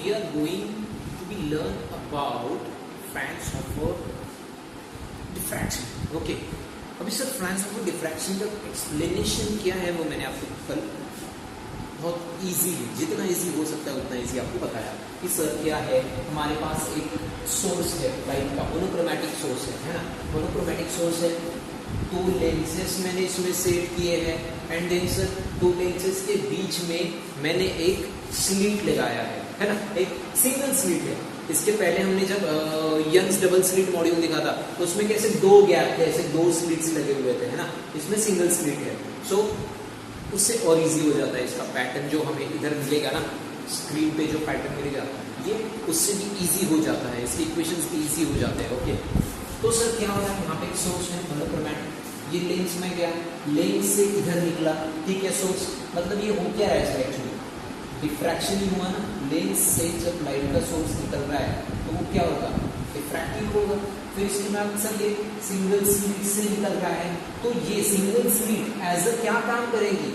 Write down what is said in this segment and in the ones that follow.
we are going to be learn about Franz-Hofer diffraction. Okay. अभी sir France-hopper diffraction का explanation क्या है वो मैंने आपको कल बहुत इजी, जितना इजी हो सकता है उतना इजी आपको बताया कि सर क्या है, हमारे पास एक सोर्स है लाइट का, मोनोक्रोमैटिक सोर्स है ना, मोनोक्रोमैटिक सोर्स है, दो लेंसेस मैंने इसमें सेट किए हैं एंड देन सर दो लेंसेस के बीच में मैंने एक स्लिट लगाया है ना, एक सिंगल स्लिट है। इसके पहले हमने जब यंग्स डबल स्लिट मॉड्यूल देखा था तो उसमें कैसे दो गैप थे, ऐसे दो स्लिट्स लगे हुए थे है ना, इसमें सिंगल स्लिट है। सो उससे और इजी हो जाता है इसका पैटर्न जो हमें इधर मिलेगा ना स्क्रीन पे, जो पैटर्न मिलेगा ये उससे भी इजी हो जाता है, इसके इक्वेशंस भी इजी हो जाते हैं। ओके, तो सर क्या हो रहा है, यहाँ पे एक सोर्स है मोनोक्रोमैटिक, ये लेंस में गया, लेंस से इधर निकला, ठीक है सोर्स, मतलब ये हो क्या रहा है इसका एक्चुअली डिफ्रैक्शन ही हुआ ना, लेंस से जब लाइट का सोर्स निकल रहा है तो वो क्या होगा, डिफ्रैक्टिव होगा। फिर इसके बाद सर ये सिंगल स्लिट से निकल रहा है तो ये सिंगल स्लिट एज अ क्या काम करेगी,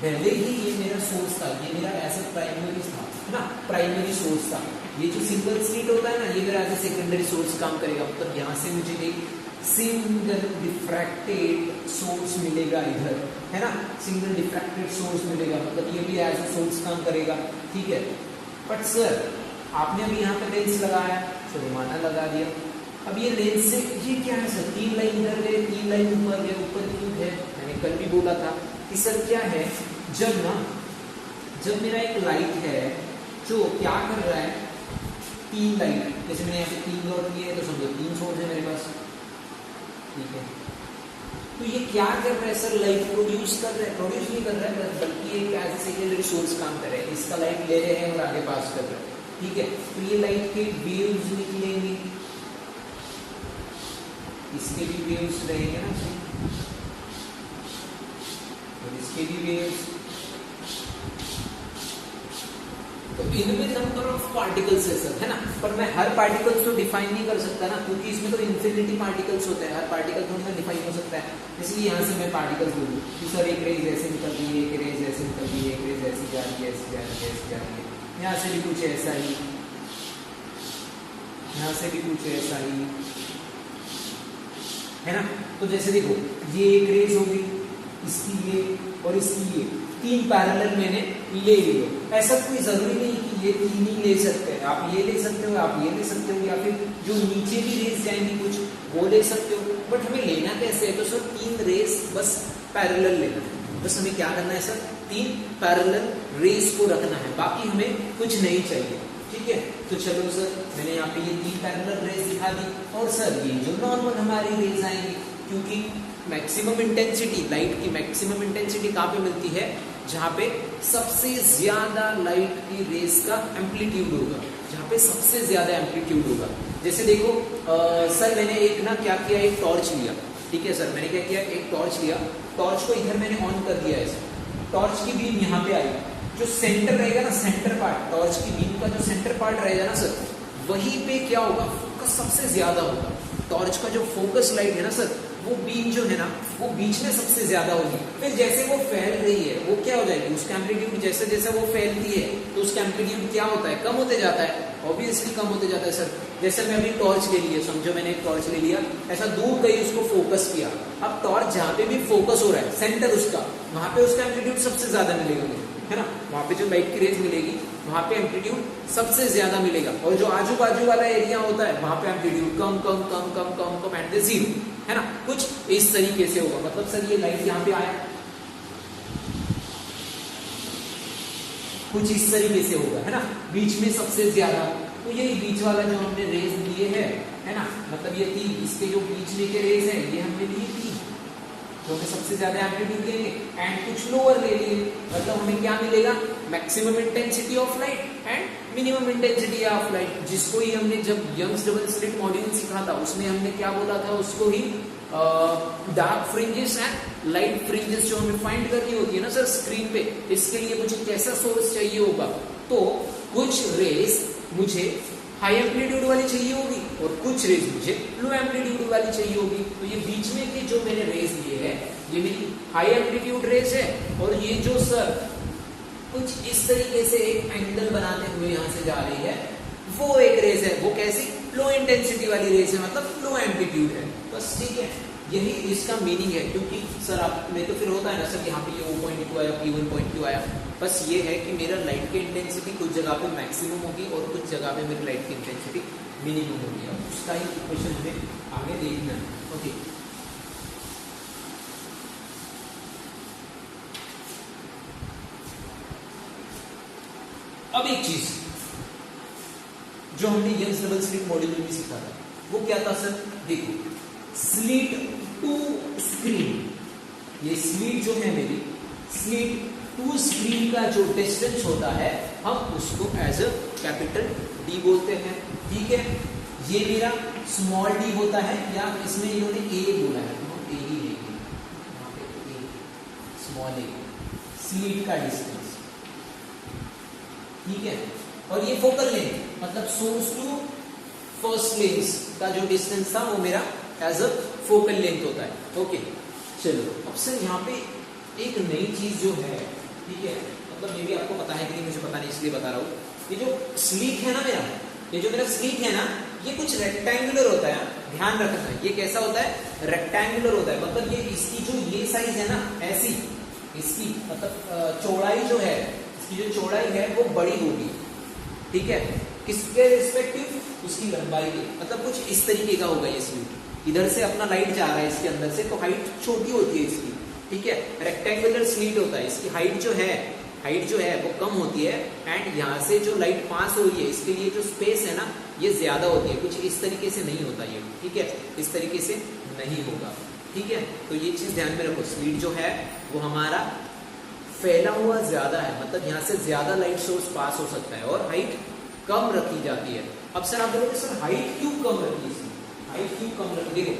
पहले ही ये मेरा सोर्स था, ये मेरा एज अ प्राइमरी था ना, प्राइमरी सोर्स था, ये जो सिंगल स्लिट होता है ना ये मेरा एज अ सेकेंडरी सोर्स काम करेगा, मतलब यहाँ से मुझे एक सिंगल डिफ्रैक्टेड सोर्स मिलेगा इधर है ना, सिंगल डिफ्रैक्टेड सोर्स मिलेगा, मतलब ये भी एज अ सोर्स काम करेगा, ठीक है। बट सर आपने अभी यहाँ पे लेंस लगाया, चलो माना लगा दिया, अब ये लेंस से ये क्या है सर, तीन लाइन इधर गए, तीन लाइन ऊपर गए, ऊपर क्यों है, मैंने कल भी बोला था कि सर क्या है, जब मेरा एक लाइट है जो क्या कर रहा है, तीन लाइट, जैसे मैंने यहाँ पे तीन डॉट लिए तो समझो तीन सोर्स है मेरे पास, ठीक है, तो ये क्या कर रहा है सर, लाइट प्रोड्यूस कर रहा है, प्रोड्यूस नहीं कर रहा है बल्कि एक एज ए सेकेंडरी सोर्स काम कर रहा है, इसका लाइट ले रहे हैं और आगे पास कर रहे हैं, ठीक है। तो ये लाइट के वेव्स निकलेंगे, इसके भी वेव्स रहेंगे ना और इसके भी वेव्स, तो इनमें नंबर ऑफ पार्टिकल्स है सर है ना, पर मैं हर पार्टिकल्स तो डिफाइन नहीं कर सकता ना, क्योंकि इसमें तो इन्फिनिटी पार्टिकल्स होते हैं, हर पार्टिकल थोड़ा सा डिफाइन हो सकता है, इसलिए यहाँ से मैं पार्टिकल्स बोलूँ कि सर एक रेज ऐसे निकल रही है, एक रेज ऐसे निकल रही है, एक रेज ऐसी जा रही है, ऐसी जा रही है, ऐसी जा रही है, यहाँ से भी कुछ ऐसा ही, यहाँ से भी कुछ ऐसा ही है ना। तो जैसे देखो ये एक रेज होगी, इसकी ये और इसकी ये, तीन पैरेलल मैंने ले लिए, ऐसा कोई जरूरी नहीं कि ये तीन ही ले सकते हैं, आप ये ले सकते हो, आप ये ले सकते हो, या फिर जो नीचे भी रेस जाएंगी कुछ वो ले सकते हो, बट हमें लेना कैसे है, तो सर तीन रेस बस पैरेलल लेना है, बस हमें क्या करना है सर, तीन पैरेलल रेस को रखना है, बाकी हमें कुछ नहीं चाहिए, ठीक है। तो चलो सर मैंने यहाँ पे ये तीन पैरेलल रेस दिखा दी, और सर ये जो नॉर्मल हमारी रेस आएंगी, क्योंकि मैक्सिमम इंटेंसिटी, लाइट की मैक्सिमम इंटेंसिटी कहाँ पे मिलती है, जहाँ पे सबसे ज्यादा लाइट की रेस का एम्पलीट्यूड होगा, जहाँ पे सबसे ज्यादा एम्पलीट्यूड होगा। जैसे देखो सर मैंने एक ना क्या किया, एक टॉर्च लिया, ठीक है सर, मैंने क्या किया, एक टॉर्च लिया, टॉर्च को इधर मैंने ऑन कर दिया ऐसे, टॉर्च की बीम यहाँ पे आई, जो सेंटर रहेगा ना, सेंटर पार्ट, टॉर्च की बीम का जो सेंटर पार्ट रहेगा ना सर, वहीं पे क्या होगा, फोकस सबसे ज्यादा होगा, टॉर्च का जो फोकस लाइट है ना सर, वो बीम जो है ना वो बीच में सबसे ज्यादा होगी, फिर जैसे वो फैल रही है वो क्या हो जाएगी, उसका एम्पलीट्यूड जैसे जैसे वो फैलती है तो उसका एम्पलीट्यूड क्या होता है, कम होते जाता है, ऑब्वियसली कम होते जाता है सर। जैसे मैं अभी टॉर्च ले लिया, समझो मैंने एक टॉर्च ले लिया, ऐसा दूर कहीं उसको फोकस किया, अब टॉर्च जहाँ पे भी फोकस हो रहा है सेंटर उसका, वहां पे उसका एम्पलीट्यूड सबसे ज्यादा मिलेगा मुझे, है ना, वहां पे जो लाइट की रेज मिलेगी वहां पे एम्पलीट्यूड सबसे ज्यादा मिलेगा, और जो आजू बाजू वाला एरिया होता है वहां पे amplitude come come come come come come at the zero, है ना, कुछ इस तरीके से होगा। मतलब सर ये लाइट यहाँ पे आया, कुछ इस तरीके से होगा, है ना, बीच में सबसे ज्यादा, तो यही बीच वाला जो हमने रेज लिए है ना, मतलब ये तीन, इसके जो बीच में के रेज है ये हमने लिए तीन, तो हमें सबसे ज्यादा एम्पलीट्यूड देंगे, एंड कुछ लोअर ले लिए, मतलब हमें क्या मिलेगा, maximum intensity of light and minimum intensity of light, जिसको ही हमने जब यंग्स डबल स्लिट मॉड्यूल सीखा था उसमें हमने क्या बोला था, उसको ही dark fringes and light fringes जो हमें फाइंड करनी होती है ना सर स्क्रीन पे, इसके लिए मुझे कैसा सोर्स चाहिए होगा, तो कुछ रेस मुझे हाई एम्पलीट्यूड वाली चाहिए होगी और कुछ रेज मुझे लो एम्पलीट्यूड वाली चाहिए होगी, तो ये बीच में के जो मैंने रेज लिए है ये मेरी हाई एम्पलीट्यूड रेज है, और ये जो सर कुछ इस तरीके से एक एंगल बनाते हुए यहाँ से जा रही है, वो एक रेस है। वो कैसी? लो इंटेंसिटी वाली रेस है, मतलब लो एम्पलीट्यूड है। बस ठीक है, यही इसका मीनिंग है। क्योंकि सर आप में तो फिर होता है ना सर, यहाँ पे ये O पॉइंट क्यों आया, P1 पॉइंट क्यों आया। बस ये है कि मेरा लाइट की इंटेंसिटी कुछ जगह पे मैक्सिमम होगी और कुछ जगह पे मेरी लाइट की इंटेंसिटी मिनिमम होगी। अब उसका ही इक्वेशन हमें आगे देखना है। ओके, अब एक चीज जो हमने यंग्स डबल स्लिट मॉड्यूल में भी सीखा था, वो क्या था सर? देखो, स्लिट टू स्क्रीन, ये स्लिट जो है मेरी, स्लिट टू स्क्रीन का जो डिस्टेंस होता है हम उसको एज अ कैपिटल D बोलते हैं। ठीक है, ये मेरा स्मॉल d होता है, या इसमें इन्होंने a बोला है तो हम a ही लेंगे, यहाँ पे a, स्मॉल a, स्लिट का डिस्टेंस। ठीक है, और ये फोकल लेंथ मतलब सोर्स टू फर्स्ट लेंस का जो डिस्टेंस था वो मेरा एज अ फोकल लेंथ होता है। ओके, चलो अब सर यहाँ पे एक नई चीज जो है, ठीक है, मतलब ये भी आपको पता है कि नहीं मुझे पता नहीं, इसलिए बता रहा हूँ। ये जो स्लीक है ना मेरा, ये जो मेरा स्लीक है ना, ये कुछ रेक्टेंगुलर होता है, ध्यान रखना। ये कैसा होता है? रेक्टेंगुलर होता है। मतलब ये इसकी जो ये साइज है ना, ऐसी इसकी मतलब चौड़ाई जो है, इसकी जो चौड़ाई है वो बड़ी होगी। ठीक है, किसके रिस्पेक्टिव? उसकी लंबाई के, मतलब कुछ इस तरीके का होगा ये स्लीट। इधर से अपना लाइट जा रहा है इसके अंदर से, तो हाइट छोटी होती है इसकी। ठीक है, रेक्टेंगुलर स्लीट होता है, इसकी हाइट जो है वो कम होती है, एंड यहाँ से जो लाइट पास हो रही है इसके लिए जो स्पेस है ना ये ज्यादा होती है। कुछ इस तरीके से नहीं होता ये, ठीक है, इस तरीके से नहीं होगा। ठीक है, तो ये चीज ध्यान में रखो, स्लीट जो है वो हमारा फैला हुआ ज्यादा है, मतलब यहाँ से ज्यादा लाइट सोर्स पास हो सकता है, और हाइट कम रखी जाती है। अब सर आप बोलोगे सर हाइट क्यों कम रखी है? हाइट क्यों कम रखी? देखो,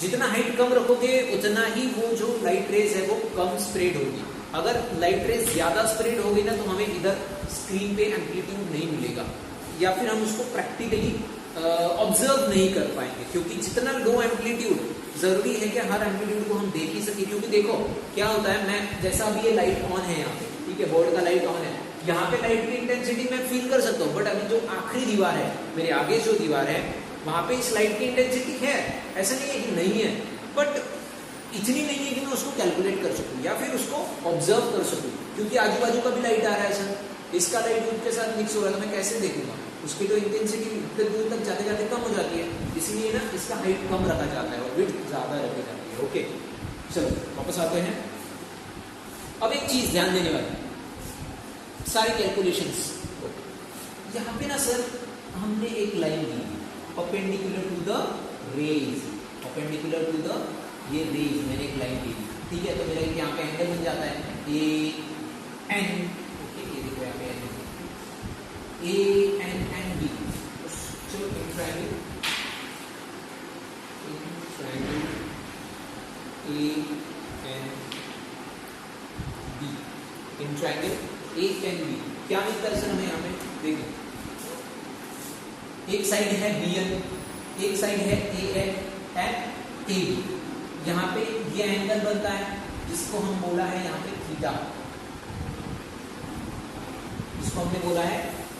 जितना हाइट कम रखोगे उतना ही वो जो लाइट रेज है वो कम स्प्रेड होगी। अगर लाइट रेज ज्यादा स्प्रेड होगी ना तो हमें इधर स्क्रीन पे एम्पलीट्यूड नहीं मिलेगा, या फिर हम उसको प्रैक्टिकली ऑब्जर्व नहीं कर पाएंगे। क्योंकि जितना लो एम्पलीट्यूड, जरूरी है कि हर एम्पलीट्यूड को हम देख ही सके। क्योंकि देखो क्या होता है, मैं जैसा अभी ये लाइट ऑन है यहाँ पे, ठीक है, बोर्ड का लाइट ऑन है, यहाँ पे लाइट की इंटेंसिटी मैं फील कर सकता हूँ, बट अभी जो आखिरी दीवार है, मेरे आगे जो दीवार है, वहां पे इस लाइट की इंटेंसिटी है, ऐसा नहीं है कि नहीं है, बट इतनी नहीं है कि मैं उसको कैलकुलेट कर सकूं या फिर उसको ऑब्जर्व कर सकूं। क्योंकि आजू बाजू का भी लाइट आ रहा है सर, इसका लाइट उनके साथ मिक्स हो रहा है, तो मैं कैसे देखूंगा? उसकी जो इंटेंसिटी उतने दूर तक जाते जाते कम हो जाती है, इसलिए ना इसका हाइट कम रखा जाता है और विड्थ ज्यादा रखी जाती है। ओके, चलो वापस आते हैं। अब एक चीज ध्यान देने वाली, सारी कैलकुलेशंस, यहाँ पे ना सर हमने एक लाइन दी perpendicular to the rays, perpendicular to the ये रेज, मैंने एक लाइन दी, ठीक है, तो मेरा यहाँ पे एंगल बन जाता है ए एन, ये देखो यहाँ पे ए एन बी। चलो triangle A N B, in triangle A N B क्या मिलता है सर हमें यहाँ पे? देखो, एक साइड है बी एन, एक साइड है A N and A B. यहाँ पे ये एंगल बनता है जिसको हम बोला है यहाँ पे थीटा, जिसको हमने बोला है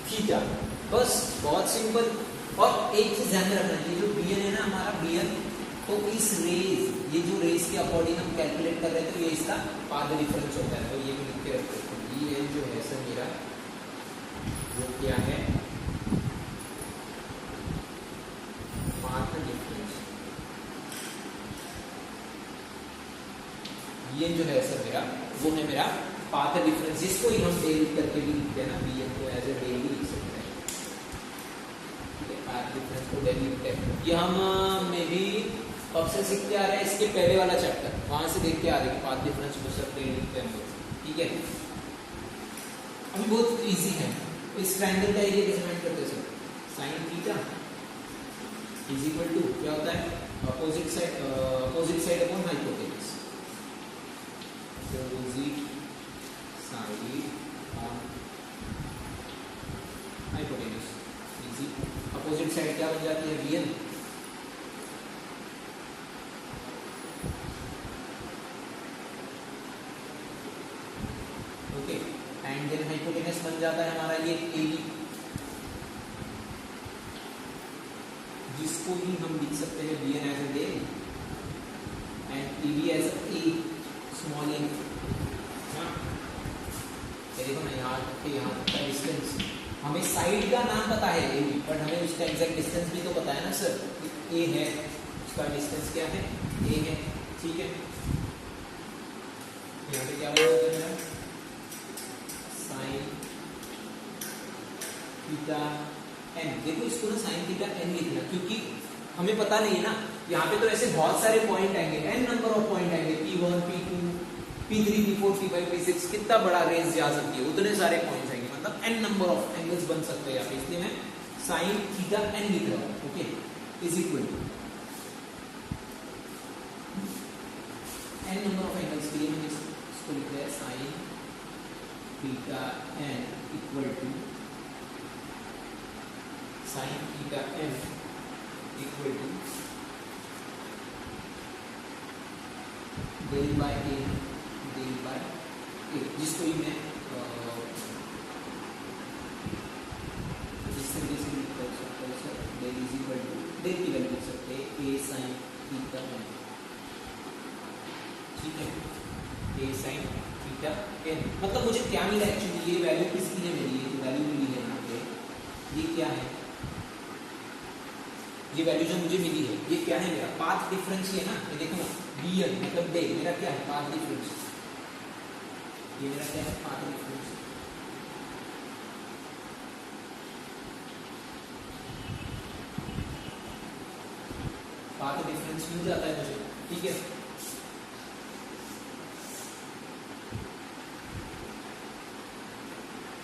थीटा। बस बहुत सिंपल। और एक चीज ध्यान में रखना, ये जो बी एन है ना हमारा बी एन, तो इस रेज, ये जो रेज के अकॉर्डिंग हम कैलकुलेट कर रहे हैं, तो ये इसका पाथ डिफरेंस होता है, तो ये भी लिख के रखते हैं। बी एन जो है सर मेरा वो क्या है? Path difference. ये जो है सर मेरा वो है मेरा पाथ डिफरेंस, जिसको ही हम डेल करके भी लिखते हैं ना, बी एन को एज ए डेल भी लिख सकते हैं, ठीक है, पाथ डिफरेंस को डेल लिखते हैं। ये हम मे भी कब से सीख के आ रहे हैं, इसके पहले वाला चैप्टर, वहां से देख के आ रहे हैं पाथ डिफरेंस को सर डेल लिखते हैं, ठीक है। अभी बहुत इजी है, इस ट्रायंगल का एरिया कैसे फाइंड करते हैं sir? Sine theta is equal to क्या होता है? Opposite side upon hypotenuse, opposite side on hypotenuse, easy. Opposite side क्या बन जाती है? bn। Okay, and then hypotenuse बन जाता है हमारा ये ए बी, जिसको ही हम लिख सकते हैं B N as A and A B as a small A. देखो ना यहाँ का डिस्टेंस, हमें साइड का नाम पता है ए बी, बट हमें उसका एग्जैक्ट डिस्टेंस भी तो पता है ना सर, ए है, उसका डिस्टेंस क्या है, ए है, ठीक है। यहाँ पे क्या बोला है, साइन थीटा एन। देखो इसको ना साइन थीटा एन लिखना, क्योंकि हमें पता नहीं है ना, यहाँ पे तो ऐसे बहुत सारे पॉइंट आएंगे, एन नंबर ऑफ पॉइंट आएंगे, P1 P2 P3 P4 P5 P6, कितना बड़ा रेंज जा सकती है, उतने सारे पॉइंट्स आएंगे, मतलब एन नंबर ऑफ एंगल्स बन सकते हैं यहाँ पे, इसलिए मैं साइन थीटा एन लिख रहा हूँ, okay, is equal to N number of angles के लिए मैंने इसको लिख रहा है sine theta N equal to sine theta N equal to del by A, जिसको ही मैं इस तरीके से लिख सकते हैं sir, del is equal to del की वैल्यू लिख सकते हैं ए साइन थीटा एन, ठीक है, ए साइन थीटा एन। मतलब मुझे क्या मिला एक्चुअली, ये वैल्यू किसकी है मेरी, ये जो वैल्यू मिली है यहाँ पे, ये क्या है, ये वैल्यू जो मुझे मिली है ये क्या है, मेरा पाथ डिफरेंस ही है ना, ये देखो ना bn मतलब डे, मेरा क्या है, पाथ डिफरेंस, ये मेरा क्या है, पाथ डिफरेंस। पाथ डिफरेंस मिल जाता है मुझे, ठीक है।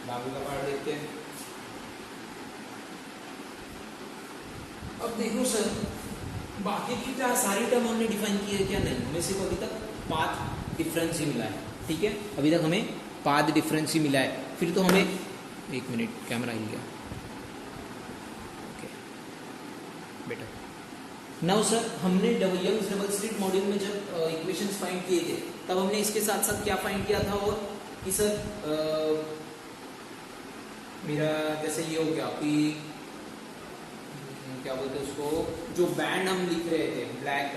बाकी का पार्ट देखते हैं। अब देखो सर, बाकी की क्या सारी टर्म हमने डिफाइन की है क्या, नहीं, हमें सिर्फ अभी तक पाथ डिफरेंस ही मिला है, ठीक है, अभी तक हमें पाथ डिफरेंस ही मिला है। फिर तो हमें, एक मिनट कैमरा हिल गया, ओके बेटर। नाउ सर, हमने यंग्स डबल स्लिट मॉड्यूल में जब इक्वेशंस फाइंड किए थे, तब हमने इसके साथ साथ क्या फाइंड किया था, और कि सर मेरा जैसे ये हो गया कि क्या बोलते हैं उसको, जो बैंड हम लिख रहे थे ब्लैक,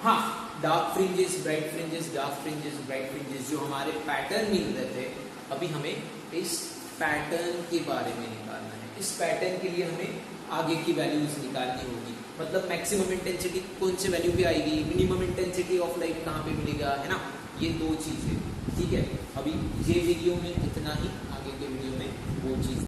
हाँ, dark fringes, bright fringes, dark fringes, bright fringes, जो हमारे पैटर्न मिल रहे थे, अभी हमें इस पैटर्न के बारे में निकालना है। इस पैटर्न के लिए हमें आगे की वैल्यूज निकालनी होगी, मतलब मैक्सिमम इंटेंसिटी कौन से वैल्यू पे आएगी, मिनिमम इंटेंसिटी ऑफ लाइट कहाँ पे मिलेगा, है ना, ये दो चीजें, ठीक है। अभी ये वीडियो में इतना ही, आगे के वीडियो में वो चीज